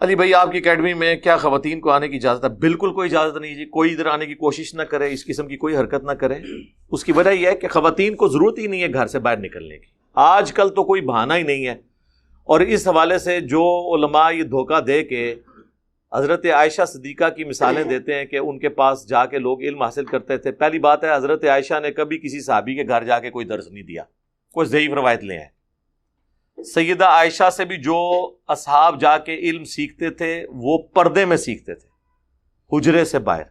علی بھائی آپ کی اکیڈمی میں کیا خواتین کو آنے کی اجازت ہے؟ بالکل کوئی اجازت نہیں جی، کوئی ادھر آنے کی کوشش نہ کرے، اس قسم کی کوئی حرکت نہ کرے۔ اس کی وجہ یہ ہے کہ خواتین کو ضرورت ہی نہیں ہے گھر سے باہر نکلنے کی، آج کل تو کوئی بہانہ ہی نہیں ہے۔ اور اس حوالے سے جو علماء یہ دھوکہ دے کے حضرت عائشہ صدیقہ کی مثالیں دیتے ہیں کہ ان کے پاس جا کے لوگ علم حاصل کرتے تھے، پہلی بات ہے حضرت عائشہ نے کبھی کسی صحابی کے گھر جا کے کوئی درس نہیں دیا، کوئی ضعیف روایت لے آئے۔ سیدہ عائشہ سے بھی جو اصحاب جا کے علم سیکھتے تھے وہ پردے میں سیکھتے تھے، حجرے سے باہر۔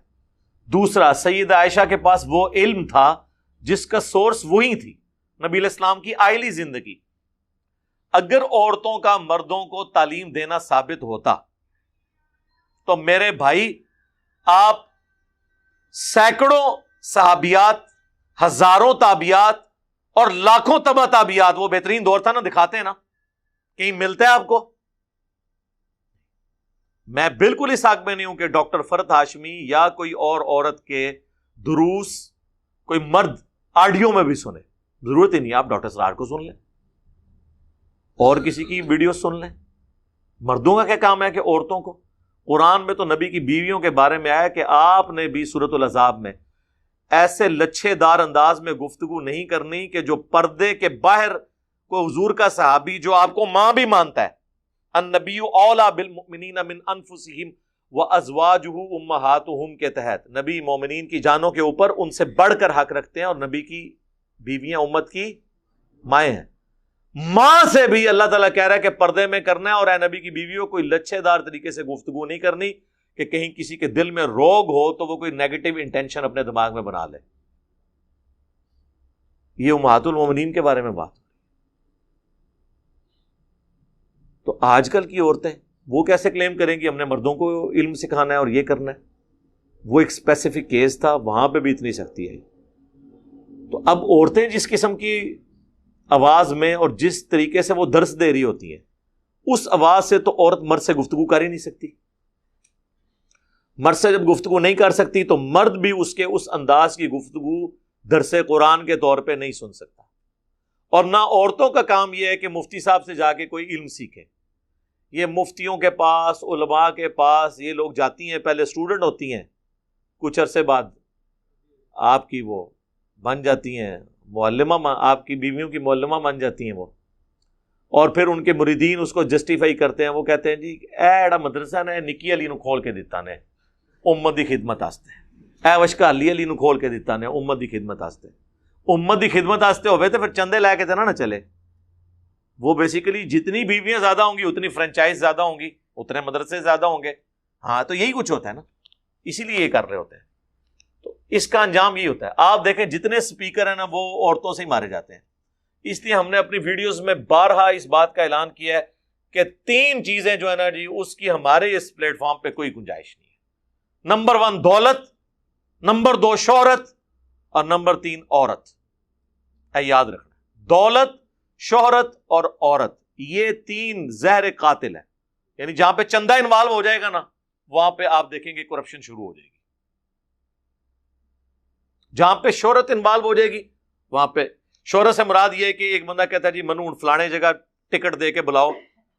دوسرا، سیدہ عائشہ کے پاس وہ علم تھا جس کا سورس وہی تھی، نبی علیہ السلام کی آئلی زندگی۔ اگر عورتوں کا مردوں کو تعلیم دینا ثابت ہوتا تو میرے بھائی آپ سینکڑوں صحابیات، ہزاروں تابعیات اور لاکھوں تبع تابعیات، وہ بہترین دور تھا نا، دکھاتے ہیں نا، کہیں ملتا ہے آپ کو؟ میں بالکل اس حق میں نہیں ہوں کہ ڈاکٹر فرحت ہاشمی یا کوئی اور عورت کے دروس کوئی مرد آڈیو میں بھی سنے، ضرورت ہی نہیں، آپ ڈاکٹر سرار کو سن لیں اور کسی کی ویڈیو سن لیں۔ مردوں کا کیا کام ہے کہ عورتوں کو؟ قرآن میں تو نبی کی بیویوں کے بارے میں آیا کہ آپ نے بھی سورۃ الاحزاب میں ایسے لچھے دار انداز میں گفتگو نہیں کرنی کہ جو پردے کے باہر کوئی حضور کا صحابی جو آپ کو ماں بھی مانتا ہے، النبی اولیٰ بالمؤمنین من انفسہم وازواجہ امہاتہم کے تحت نبی مومنین کی جانوں کے اوپر ان سے بڑھ کر حق رکھتے ہیں، اور نبی کی بیویاں امت کی مائیں ہیں۔ ماں سے بھی اللہ تعالیٰ کہہ رہا ہے کہ پردے میں کرنا ہے، اور اے نبی کی بیویوں کوئی لچھے دار طریقے سے گفتگو نہیں کرنی کہ کہیں کسی کے دل میں روگ ہو تو وہ کوئی نیگیٹو انٹینشن اپنے دماغ میں بنا لے۔ یہ امہات المومنین کے بارے میں بات۔ تو آج کل کی عورتیں وہ کیسے کلیم کریں گی ہم نے مردوں کو علم سکھانا ہے اور یہ کرنا ہے؟ وہ ایک اسپیسیفک کیس تھا، وہاں پہ بھی اتنی سختی ہے۔ تو اب عورتیں جس قسم کی آواز میں اور جس طریقے سے وہ درس دے رہی ہوتی ہیں، اس آواز سے تو عورت مرد سے گفتگو کر ہی نہیں سکتی۔ مرد سے جب گفتگو نہیں کر سکتی تو مرد بھی اس کے اس انداز کی گفتگو درس قرآن کے طور پہ نہیں سن سکتا۔ اور نہ عورتوں کا کام یہ ہے کہ مفتی صاحب سے جا کے کوئی علم سیکھیں۔ یہ مفتیوں کے پاس، علماء کے پاس یہ لوگ جاتی ہیں، پہلے اسٹوڈنٹ ہوتی ہیں، کچھ عرصے بعد آپ کی وہ بن جاتی ہیں معلمہ، آپ کی بیویوں کی معلمہ بن جاتی ہیں وہ، اور پھر ان کے مریدین اس کو جسٹیفائی کرتے ہیں، وہ کہتے ہیں جی ایڑا مدرسہ نے نکی علی نو کھول کے دیتا نے امت دی خدمت آستے، اے وشکا علی نو کھول کے دیتا نے امت دی خدمت آستے۔ امت دی خدمت آستے ہوئے تو پھر چندے لے کے تو نہ چلے۔ وہ بیسیکلی جتنی بیویاں زیادہ ہوں گی اتنی فرنچائز زیادہ ہوں گی، اتنے مدرسے زیادہ ہوں گے۔ ہاں تو یہی کچھ ہوتا ہے نا، اسی لیے یہ کر رہے ہوتے ہیں۔ تو اس کا انجام یہی ہوتا ہے۔ آپ دیکھیں جتنے سپیکر ہیں نا وہ عورتوں سے ہی مارے جاتے ہیں۔ اس لیے ہم نے اپنی ویڈیوز میں بارہا اس بات کا اعلان کیا ہے کہ 3 چیزیں جو ہے نا جی، اس کی ہمارے اس پلیٹ فارم پہ کوئی گنجائش نہیں ہے۔ نمبر 1 دولت، نمبر 2 شہرت، اور نمبر 3 عورت۔ یاد رکھنا، دولت، شہرت اور عورت، یہ 3 زہر قاتل ہیں۔ یعنی جہاں پہ چندہ انوالو ہو جائے گا نا، وہاں پہ آپ دیکھیں گے کرپشن شروع ہو جائے گی۔ جہاں پہ شہرت انوالو ہو جائے گی، وہاں پہ شہرت سے مراد یہ ہے کہ ایک بندہ کہتا ہے جی منو فلانے جگہ ٹکٹ دے کے بلاؤ،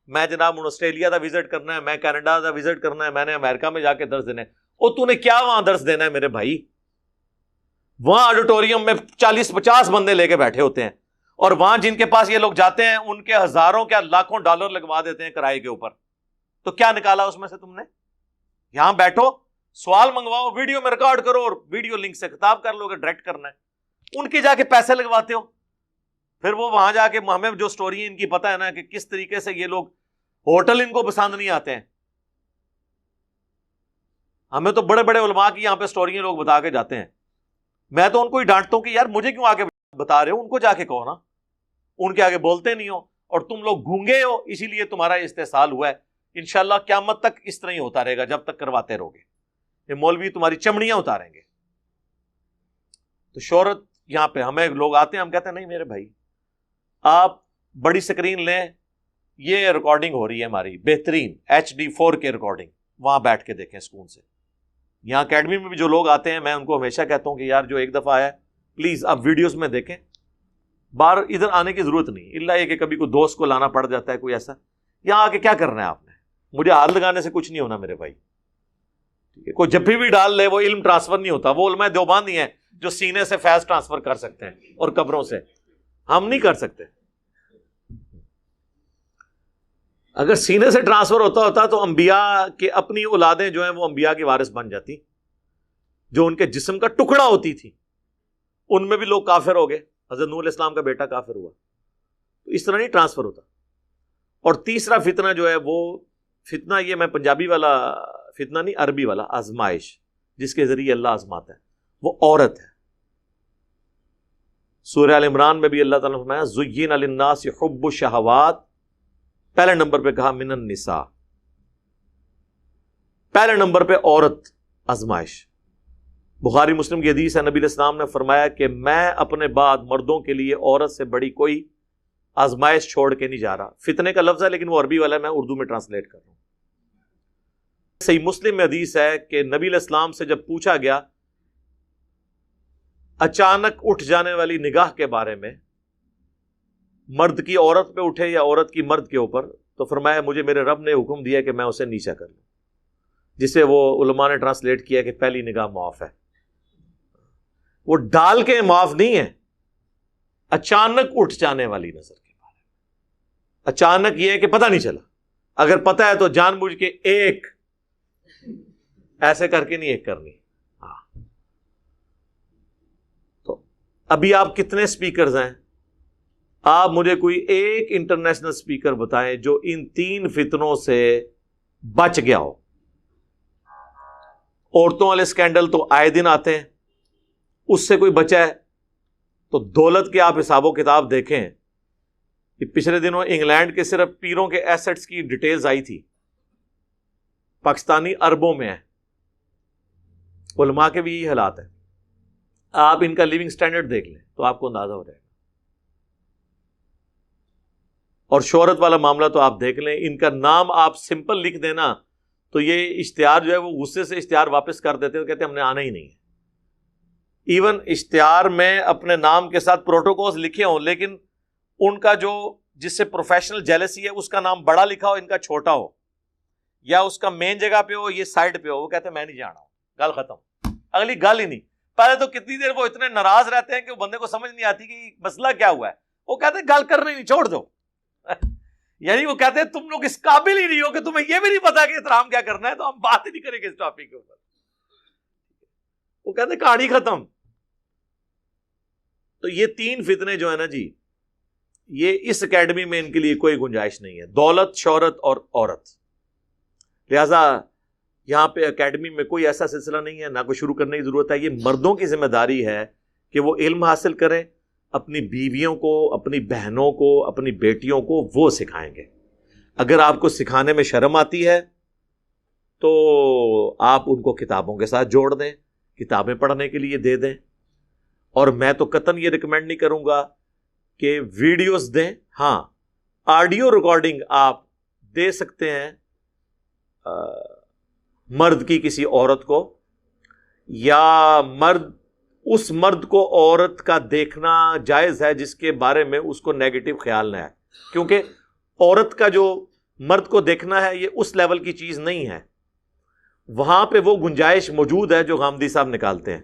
میں جناب آسٹریلیا کا وزٹ کرنا ہے، میں کینیڈا کا وزٹ کرنا ہے، میں نے امریکہ میں جا کے درس دینا ہے۔ اور تو نے کیا وہاں درس دینا ہے میرے بھائی؟ وہاں آڈیٹوریم میں 40-50 بندے لے کے بیٹھے ہوتے ہیں، اور وہاں جن کے پاس یہ لوگ جاتے ہیں ان کے ہزاروں کیا لاکھوں ڈالر لگوا دیتے ہیں کرائے کے اوپر۔ تو کیا نکالا اس میں سے تم نے؟ یہاں بیٹھو، سوال منگواؤ، ویڈیو میں ریکارڈ کرو، اور ویڈیو لنک سے خطاب کر لو کہ ڈائریکٹ کرنا ہے۔ ان کے جا کے پیسے لگواتے ہو، پھر وہ وہاں جا کے ہمیں جو سٹوری ان کی پتہ ہے نا کہ کس طریقے سے یہ لوگ، ہوٹل ان کو پسند نہیں آتے ہیں۔ ہمیں تو بڑے بڑے علماء کی یہاں پہ سٹوریاں لوگ بتا کے جاتے ہیں، میں تو ان کو ہی ڈانٹتا ہوں کہ یار مجھے کیوں آگے بتا رہے ہو، ان کو جا کے کہو نا، ان کے آگے بولتے نہیں ہو، اور تم لوگ گونگے ہو، اسی لیے تمہارا استحصال ہوا ہے۔ انشاءاللہ قیامت تک اس طرح ہی ہوتا رہے گا جب تک کرواتے رہو گے، یہ مولوی تمہاری چمڑیاں اتاریں گے۔ تو شہرت یہاں پہ ہمیں لوگ آتے ہیں، ہم کہتے ہیں نہیں میرے بھائی آپ بڑی سکرین لیں، یہ ریکارڈنگ ہو رہی ہے ہماری بہترین HD 4K ریکارڈنگ، وہاں بیٹھ کے دیکھیں سکون سے۔ یہاں اکیڈمی میں بھی جو لوگ آتے ہیں میں ان کو ہمیشہ کہتا ہوں کہ یار جو ایک دفعہ آیا پلیز آپ ویڈیوز میں دیکھیں، باہر ادھر آنے کی ضرورت نہیں، الا یہ کہ کبھی کوئی دوست کو لانا پڑ جاتا ہے کوئی ایسا۔ یہاں آ کے کیا کرنا ہے آپ نے؟ مجھے ہاتھ لگانے سے کچھ نہیں ہونا میرے بھائی، ٹھیک ہے؟ کوئی جب بھی ڈال لے وہ علم ٹرانسفر نہیں ہوتا. وہ علماء دیوبند ہی ہیں جو سینے سے فیض ٹرانسفر کر سکتے ہیں اور قبروں سے، ہم نہیں کر سکتے. اگر سینے سے ٹرانسفر ہوتا تو انبیاء کے اپنی اولادیں جو ہیں وہ انبیاء کی وارث بن جاتی، جو ان کے جسم کا ٹکڑا ہوتی تھی. ان میں بھی لوگ کافر ہو گئے، حضرت نوح علیہ السلام کا بیٹا کافر ہوا. تو اس طرح نہیں ٹرانسفر ہوتا. اور تیسرا فتنہ جو ہے وہ فتنہ، یہ میں پنجابی والا فتنہ نہیں، عربی والا، آزمائش جس کے ذریعے اللہ آزماتا ہے، وہ عورت ہے. سورہ ال عمران میں بھی اللہ تعالیٰ نے فرمایا زُيِّنَ لِلنَّاسِ حُبُّ الشَّهَوَاتِ، پہلے نمبر پہ کہا من النساء، پہلے نمبر پہ عورت آزمائش. بخاری مسلم کی حدیث ہے، نبی علیہ السلام نے فرمایا کہ میں اپنے بعد مردوں کے لیے عورت سے بڑی کوئی آزمائش چھوڑ کے نہیں جا رہا. فتنے کا لفظ ہے لیکن وہ عربی والا ہے، میں اردو میں ٹرانسلیٹ کر رہا ہوں. صحیح مسلم میں حدیث ہے کہ نبی علیہ السلام سے جب پوچھا گیا اچانک اٹھ جانے والی نگاہ کے بارے میں، مرد کی عورت پہ اٹھے یا عورت کی مرد کے اوپر، تو فرمایا مجھے میرے رب نے حکم دیا کہ میں اسے نیچا کر لوں، جسے وہ علماء نے ٹرانسلیٹ کیا کہ پہلی نگاہ معاف ہے. وہ ڈال کے معاف نہیں ہے، اچانک اٹھ جانے والی نظر کے بارے میں. اچانک یہ ہے کہ پتہ نہیں چلا، اگر پتہ ہے تو جان بوجھ کے ایک ایسے کر کے نہیں ایک کرنی. ہاں، تو ابھی آپ کتنے سپیکرز ہیں؟ آپ مجھے کوئی ایک انٹرنیشنل سپیکر بتائیں جو ان تین فتنوں سے بچ گیا ہو. عورتوں والے سکینڈل تو آئے دن آتے ہیں، اس سے کوئی بچا ہے؟ تو دولت کے آپ حساب و کتاب دیکھیں کہ پچھلے دنوں انگلینڈ کے صرف پیروں کے ایسٹس کی ڈیٹیلز آئی تھی، پاکستانی اربوں میں ہے. علماء کے بھی یہی حالات ہیں. آپ ان کا لیونگ سٹینڈرڈ دیکھ لیں تو آپ کو اندازہ ہو جائے گا. اور شہرت والا معاملہ تو آپ دیکھ لیں، ان کا نام آپ سمپل لکھ دینا تو یہ اشتہار جو ہے وہ غصے سے اشتہار واپس کر دیتے ہیں، کہتے ہیں ہم نے آنا ہی نہیں ہے. ایون اشتہار میں اپنے نام کے ساتھ پروٹوکولز لکھے ہوں لیکن ان کا جو جس سے پروفیشنل جیلسی ہے اس کا نام بڑا لکھا ہو، ان کا چھوٹا ہو، یا اس کا مین جگہ پہ ہو یہ سائڈ پہ ہو، وہ کہتے ہیں میں نہیں جانا ہوں، گل ختم، اگلی گل ہی نہیں. پہلے تو کتنی دیر وہ اتنے ناراض رہتے ہیں کہ وہ بندے کو سمجھ نہیں آتی کہ مسئلہ کیا ہوا ہے. وہ کہتے ہیں گل کرنے نہیں، چھوڑ دو. یعنی وہ کہتے ہیں تم لوگ اس قابل ہی نہیں ہو کہ تمہیں یہ بھی نہیں پتا کہ احترام کیا کرنا ہے، تو ہم بات ہی نہیں کریں گے اس ٹاپک کے اوپر. وہ کہتے ہیں کہانی ختم. تو یہ تین فتنے جو ہے نا جی، یہ اس اکیڈمی میں ان کے لیے کوئی گنجائش نہیں ہے، دولت، شہرت اور عورت. لہذا یہاں پہ اکیڈمی میں کوئی ایسا سلسلہ نہیں ہے، نہ کوئی شروع کرنے کی ضرورت ہے. یہ مردوں کی ذمہ داری ہے کہ وہ علم حاصل کریں، اپنی بیویوں کو، اپنی بہنوں کو، اپنی بیٹیوں کو وہ سکھائیں گے. اگر آپ کو سکھانے میں شرم آتی ہے تو آپ ان کو کتابوں کے ساتھ جوڑ دیں، کتابیں پڑھنے کے لیے دے دیں. اور میں تو قطعاً یہ ریکمینڈ نہیں کروں گا کہ ویڈیوز دیں. ہاں، آڈیو ریکارڈنگ آپ دے سکتے ہیں مرد کی کسی عورت کو، یا اس مرد کو عورت کا دیکھنا جائز ہے جس کے بارے میں اس کو نیگیٹو خیال نہ ہے، کیونکہ عورت کا جو مرد کو دیکھنا ہے یہ اس لیول کی چیز نہیں ہے. وہاں پہ وہ گنجائش موجود ہے جو غامدی صاحب نکالتے ہیں.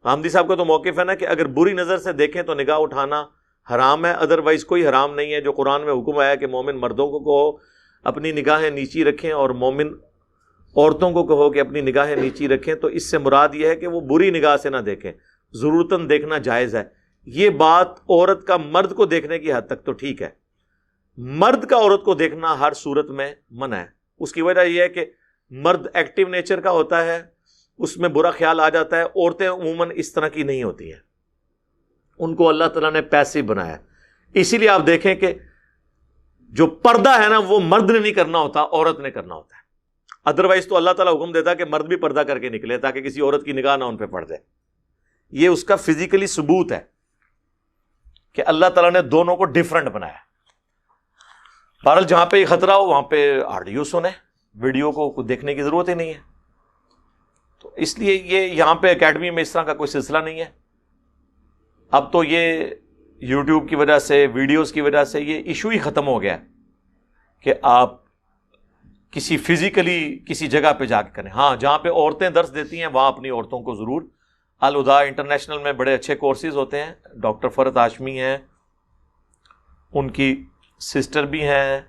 غامدی صاحب کا تو موقف ہے نا کہ اگر بری نظر سے دیکھیں تو نگاہ اٹھانا حرام ہے، ادروائز کوئی حرام نہیں ہے. جو قرآن میں حکم آیا کہ مومن مردوں کو کہو اپنی نگاہیں نیچی رکھیں اور مومن عورتوں کو کہو کہ اپنی نگاہیں نیچی رکھیں، تو اس سے مراد یہ ہے کہ وہ بری نگاہ سے نہ دیکھیں، ضرورتاً دیکھنا جائز ہے. یہ بات عورت کا مرد کو دیکھنے کی حد تک تو ٹھیک ہے، مرد کا عورت کو دیکھنا ہر صورت میں منع ہے. اس کی وجہ یہ ہے کہ مرد ایکٹیو نیچر کا ہوتا ہے، اس میں برا خیال آ جاتا ہے. عورتیں عموماً اس طرح کی نہیں ہوتی ہیں، ان کو اللہ تعالیٰ نے پیسیو بنایا. اسی لیے آپ دیکھیں کہ جو پردہ ہے نا وہ مرد نے نہیں کرنا ہوتا، عورت نے کرنا ہوتا ہے. ادروائز تو اللہ تعالیٰ حکم دیتا ہے کہ مرد بھی پردہ کر کے نکلے تاکہ کسی عورت کی نگاہ نہ ان پہ پڑ جائے. یہ اس کا فزیکلی ثبوت ہے کہ اللہ تعالیٰ نے دونوں کو ڈیفرنٹ بنایا. بہرحال جہاں پہ یہ خطرہ ہو وہاں پہ آڈیو سنیں، ویڈیو کو دیکھنے کی ضرورت ہی نہیں ہے. تو اس لیے یہ یہاں پہ اکیڈمی میں اس طرح کا کوئی سلسلہ نہیں ہے. اب تو یہ یوٹیوب کی وجہ سے، ویڈیوز کی وجہ سے یہ ایشو ہی ختم ہو گیا کہ آپ کسی فزیکلی کسی جگہ پہ جا کے کریں. ہاں جہاں پہ عورتیں درس دیتی ہیں وہاں اپنی عورتوں کو ضرور. الہدا انٹرنیشنل میں بڑے اچھے کورسز ہوتے ہیں. ڈاکٹر فرحت ہاشمی ہیں, ان کی سسٹر بھی ہیں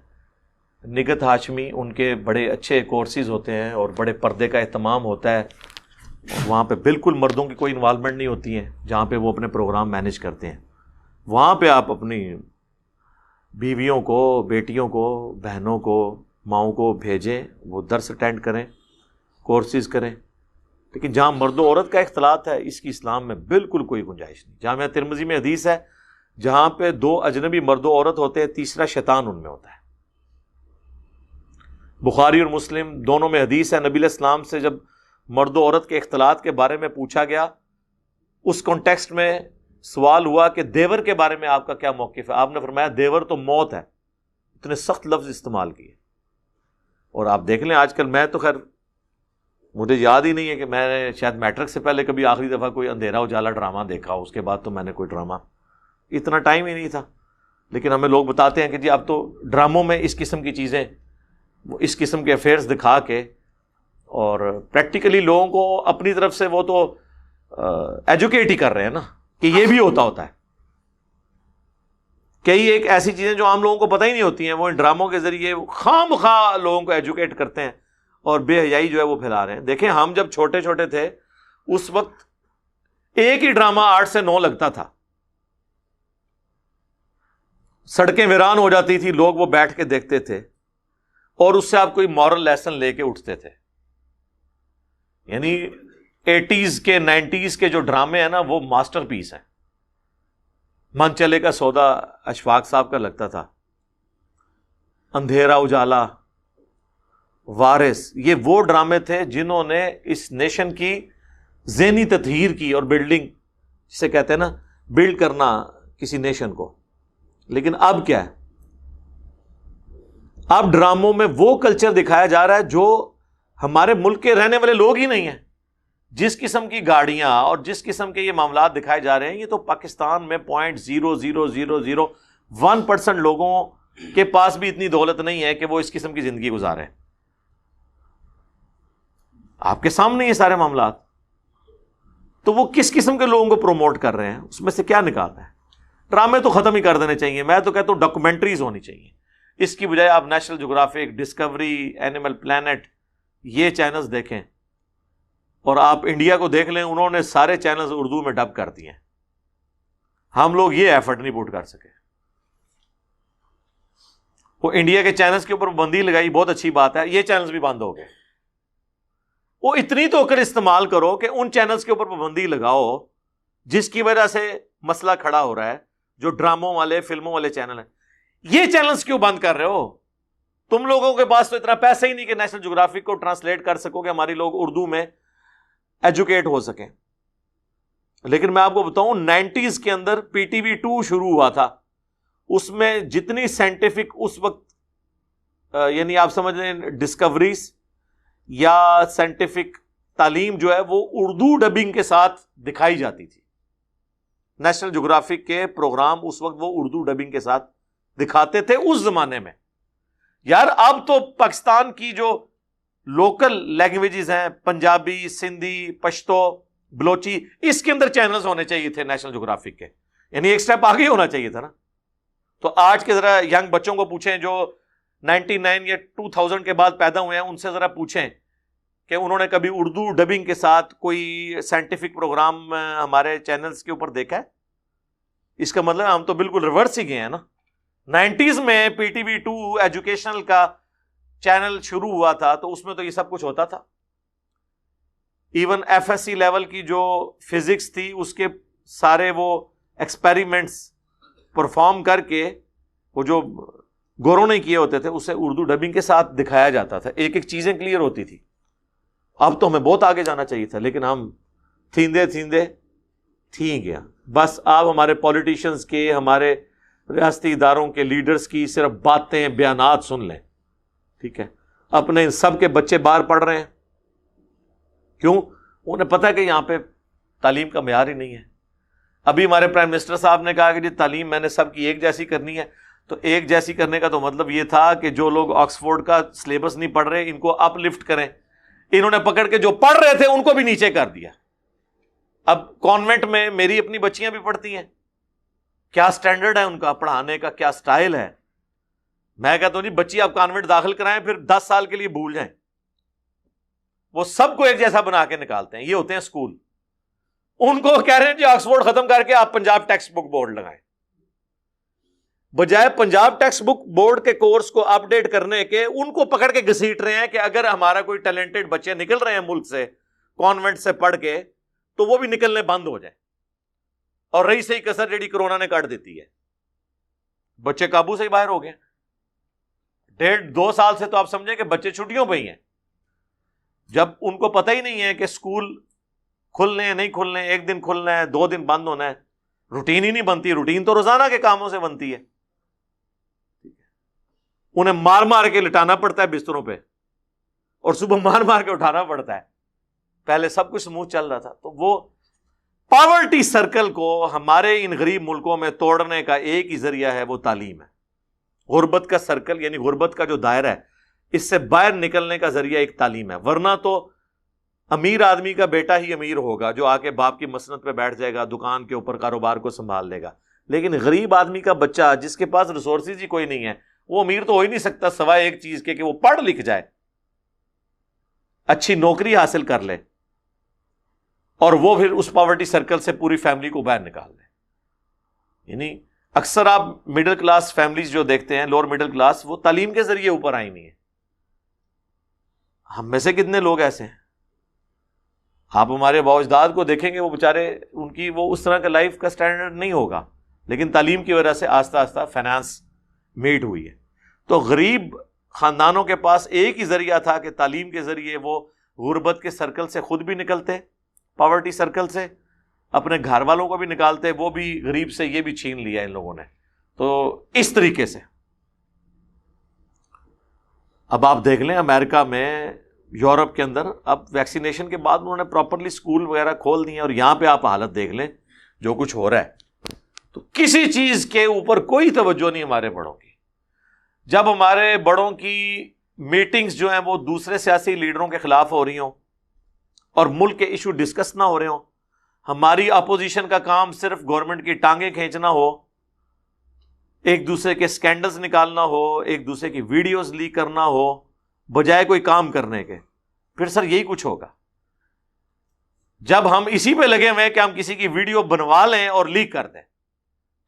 نگت ہاشمی, ان کے بڑے اچھے کورسز ہوتے ہیں اور بڑے پردے کا اہتمام ہوتا ہے. وہاں پہ بالکل مردوں کی کوئی انوالومنٹ نہیں ہوتی ہے جہاں پہ وہ اپنے پروگرام مینیج کرتے ہیں. وہاں پہ آپ اپنی بیویوں کو, بیٹیوں کو, بہنوں کو, ماؤں کو بھیجیں, وہ درس اٹینڈ کریں, کورسز کریں. لیکن جہاں مرد و عورت کا اختلاط ہے اس کی اسلام میں بالکل کوئی گنجائش نہیں. جامعہ ترمذی میں حدیث ہے جہاں پہ دو اجنبی مرد و عورت ہوتے ہیں تیسرا شیطان ان میں ہوتا ہے. بخاری اور مسلم دونوں میں حدیث ہے, نبی علیہ السلام سے جب مرد و عورت کے اختلاط کے بارے میں پوچھا گیا, اس کانٹیکسٹ میں سوال ہوا کہ دیور کے بارے میں آپ کا کیا موقف ہے, آپ نے فرمایا دیور تو موت ہے. اتنے سخت لفظ استعمال کیے. اور آپ دیکھ لیں آج کل, میں تو خیر مجھے یاد ہی نہیں ہے کہ میں نے شاید میٹرک سے پہلے کبھی آخری دفعہ کوئی اندھیرا اجالا ڈرامہ دیکھا, اس کے بعد تو میں نے کوئی ڈرامہ, اتنا ٹائم ہی نہیں تھا. لیکن ہمیں لوگ بتاتے ہیں کہ جی اب تو ڈراموں میں اس قسم کی چیزیں, وہ اس قسم کے افیئرس دکھا کے اور پریکٹیکلی لوگوں کو اپنی طرف سے وہ تو ایجوکیٹ ہی کر رہے ہیں نا کہ یہ بھی ہوتا ہے. کئی ایک ایسی چیزیں جو عام لوگوں کو پتہ ہی نہیں ہوتی ہیں, وہ ان ڈراموں کے ذریعے خواہ مخواہ لوگوں کو ایجوکیٹ کرتے ہیں اور بے حیائی جو ہے وہ پھیلا رہے ہیں. دیکھیں ہم جب چھوٹے چھوٹے تھے اس وقت ایک ہی ڈرامہ 8 سے 9 لگتا تھا, سڑکیں ویران ہو جاتی تھی, لوگ وہ بیٹھ کے دیکھتے تھے اور اس سے آپ کوئی مورل لیسن لے کے اٹھتے تھے. یعنی 80s کے 90s کے جو ڈرامے ہیں نا وہ ماسٹر پیس ہیں. من چلے کا سودا اشفاق صاحب کا لگتا تھا, اندھیرا اجالا, وارث, یہ وہ ڈرامے تھے جنہوں نے اس نیشن کی ذہنی تطہیر کی اور بلڈنگ, جسے کہتے ہیں نا بلڈ کرنا کسی نیشن کو. لیکن اب کیا ہے, اب ڈراموں میں وہ کلچر دکھایا جا رہا ہے جو ہمارے ملک کے رہنے والے لوگ ہی نہیں ہیں. جس قسم کی گاڑیاں اور جس قسم کے یہ معاملات دکھائے جا رہے ہیں, یہ تو پاکستان میں 0.0001% لوگوں کے پاس بھی اتنی دولت نہیں ہے کہ وہ اس قسم کی زندگی گزاریں. آپ کے سامنے یہ سارے معاملات, تو وہ کس قسم کے لوگوں کو پروموٹ کر رہے ہیں, اس میں سے کیا نکالنا ہے؟ ڈرامے تو ختم ہی کر دینے چاہیے. میں تو کہتا ہوں ڈاکومنٹریز ہونی چاہیے. اس کی بجائے آپ National Geographic, Discovery, animal planet, یہ چینلز دیکھیں. اور آپ انڈیا کو دیکھ لیں, انہوں نے سارے چینلز اردو میں ڈب کر دیے ہیں. ہم لوگ یہ ایفرٹ نہیں پوٹ کر سکے. وہ انڈیا کے چینلز کے اوپر پابندی لگائی, بہت اچھی بات ہے, یہ چینلز بھی بند ہو گئے. وہ اتنی تو کر استعمال کرو کہ ان چینلز کے اوپر پابندی لگاؤ جس کی وجہ سے مسئلہ کھڑا ہو رہا ہے, جو ڈراموں والے, فلموں والے چینل ہیں. یہ چینلز کیوں بند کر رہے ہو؟ تم لوگوں کے پاس تو اتنا پیسہ ہی نہیں کہ نیشنل جغرافک کو ٹرانسلیٹ کر سکو کہ ہماری لوگ اردو میں ایجوکیٹ ہو سکیں. لیکن میں آپ کو بتاؤں 90s کے اندر PTV 2 شروع ہوا تھا, اس میں جتنی سائنٹیفک اس وقت یعنی آپ سمجھ لیں ڈسکوریز یا سائنٹیفک تعلیم جو ہے وہ اردو ڈبنگ کے ساتھ دکھائی جاتی تھی. نیشنل جغرافک کے پروگرام اس وقت وہ اردو ڈبنگ کے ساتھ دکھاتے تھے اس زمانے میں. یار اب تو پاکستان کی جو لوکل لینگویجز ہیں, پنجابی, سندھی, پشتو, بلوچی, اس کے اندر چینلز ہونے چاہیے تھے نیشنل جغرافک کے. یعنی ایک سٹیپ آگے ہونا چاہیے تھا نا. تو آج کے ذرا ینگ بچوں کو پوچھیں جو 99 یا 2000 کے بعد پیدا ہوئے ہیں, ان سے ذرا پوچھیں کہ انہوں نے کبھی اردو ڈبنگ کے ساتھ کوئی سائنٹیفک پروگرام ہمارے چینلز کے اوپر دیکھا ہے؟ اس کا مطلب ہم تو بالکل ریورس ہی گئے ہیں نا. 90s میں PTV 2 ایجوکیشنل کا چینل شروع ہوا تھا, تو اس میں تو یہ سب کچھ ہوتا تھا. ایون FSC لیول کی جو فزکس تھی اس کے سارے وہ ایکسپیریمنٹس پرفارم کر کے, وہ جو گوروں نے کیے ہوتے تھے, اسے اردو ڈبنگ کے ساتھ دکھایا جاتا تھا. ایک ایک چیزیں کلیئر ہوتی تھی. اب تو ہمیں بہت آگے جانا چاہیے تھا, لیکن ہم تھیندے تھی گیا. بس آپ ہمارے پولیٹیشنز کے, ہمارے ریاستی اداروں کے لیڈرز کی صرف باتیں, بیانات سن لیں, ٹھیک ہے. اپنے سب کے بچے باہر پڑھ رہے ہیں, کیوں؟ انہیں پتہ ہے کہ یہاں پہ تعلیم کا معیار ہی نہیں ہے. ابھی ہمارے پرائم منسٹر صاحب نے کہا کہ جی تعلیم میں نے سب کی ایک جیسی کرنی ہے. تو ایک جیسی کرنے کا تو مطلب یہ تھا کہ جو لوگ آکسفورڈ کا سلیبس نہیں پڑھ رہے ان کو اپ لفٹ کریں. انہوں نے پکڑ کے جو پڑھ رہے تھے ان کو بھی نیچے کر دیا. اب کانوینٹ میں میری اپنی بچیاں بھی پڑھتی ہیں, کیا سٹینڈرڈ ہے ان کا پڑھانے کا, کیا سٹائل ہے. میں کہتا ہوں جی بچی آپ کانوینٹ داخل کرائیں پھر 10 سال کے لیے بھول جائیں, وہ سب کو ایک جیسا بنا کے نکالتے ہیں. یہ ہوتے ہیں اسکول. ان کو کہہ رہے ہیں جی آکسفورڈ ختم کر کے آپ پنجاب ٹیکسٹ بک بورڈ لگائیں, بجائے پنجاب ٹیکسٹ بک بورڈ کے کورس کو اپ ڈیٹ کرنے کے ان کو پکڑ کے گھسیٹ رہے ہیں کہ اگر ہمارا کوئی ٹیلنٹڈ بچے نکل رہے ہیں ملک سے کانوینٹ سے پڑھ کے تو وہ بھی نکلنے بند ہو جائیں. اور رہی صحیح کسر جڑی کرونا نے کاٹ دیتی ہے, بچے قابو سے ہی باہر ہو گئے. 1.5-2 سال سے تو آپ سمجھیں کہ بچے چھٹیوں پہ ہی ہیں, جب ان کو پتہ ہی نہیں ہے کہ اسکول کھلنے ہیں نہیں کھلنے, ایک دن کھلنا ہے 2 دن بند ہونا ہے, روٹین ہی نہیں بنتی. روٹین تو روزانہ کے کاموں سے بنتی ہے. انہیں مار مار کے لٹانا پڑتا ہے بستروں پہ اور صبح مار مار کے اٹھانا پڑتا ہے. پہلے سب کچھ سموتھ چل رہا تھا. تو وہ پاورٹی سرکل کو ہمارے ان غریب ملکوں میں توڑنے کا ایک ہی ذریعہ ہے, وہ تعلیم ہے. غربت کا سرکل یعنی غربت کا جو دائرہ ہے, اس سے باہر نکلنے کا ذریعہ ایک تعلیم ہے. ورنہ تو امیر آدمی کا بیٹا ہی امیر ہوگا جو آ کے باپ کی مسند پہ بیٹھ جائے گا, دکان کے اوپر کاروبار کو سنبھال لے گا. لیکن غریب آدمی کا بچہ جس کے پاس ریسورسز ہی کوئی نہیں ہے, وہ امیر تو ہو ہی نہیں سکتا سوائے ایک چیز کے کہ وہ پڑھ لکھ جائے, اچھی نوکری حاصل کر لے, اور وہ پھر اس پاورٹی سرکل سے پوری فیملی کو باہر نکال دے. یعنی اکثر آپ مڈل کلاس فیملیز جو دیکھتے ہیں, لوور مڈل کلاس, وہ تعلیم کے ذریعے اوپر آئی نہیں ہے. ہم میں سے کتنے لوگ ایسے ہیں, آپ ہمارے باؤ اجداد کو دیکھیں گے, وہ بیچارے ان کی وہ اس طرح کا لائف کا سٹینڈرڈ نہیں ہوگا, لیکن تعلیم کی وجہ سے آہستہ آہستہ فائنانس میٹ ہوئی ہے. تو غریب خاندانوں کے پاس ایک ہی ذریعہ تھا کہ تعلیم کے ذریعے وہ غربت کے سرکل سے خود بھی نکلتے, پاورٹی سرکل سے اپنے گھر والوں کو بھی نکالتے. وہ بھی غریب سے یہ بھی چھین لیا ان لوگوں نے. تو اس طریقے سے اب آپ دیکھ لیں امریکہ میں, یورپ کے اندر, اب ویکسینیشن کے بعد انہوں نے پراپرلی اسکول وغیرہ کھول دیے, اور یہاں پہ آپ حالت دیکھ لیں جو کچھ ہو رہا ہے. تو کسی چیز کے اوپر کوئی توجہ نہیں ہمارے بڑوں کی. جب ہمارے بڑوں کی میٹنگز جو ہیں وہ دوسرے سیاسی لیڈروں کے خلاف ہو رہی ہوں اور ملک کے ایشو ڈسکس نہ ہو رہے ہوں, ہماری اپوزیشن کا کام صرف گورنمنٹ کی ٹانگیں کھینچنا ہو, ایک دوسرے کے سکینڈلز نکالنا ہو, ایک دوسرے کی ویڈیوز لیک کرنا ہو, بجائے کوئی کام کرنے کے, پھر سر یہی کچھ ہوگا. جب ہم اسی پہ لگے ہوئے کہ ہم کسی کی ویڈیو بنوا لیں اور لیک کر دیں,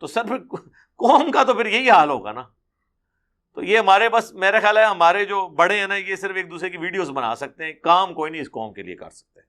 تو سر پھر قوم کا تو پھر یہی حال ہوگا نا. تو یہ ہمارے بس میرا خیال ہے ہمارے جو بڑے ہیں نا, یہ صرف ایک دوسرے کی ویڈیوز بنا سکتے ہیں, کام کوئی نہیں اس قوم کے لیے کر سکتے.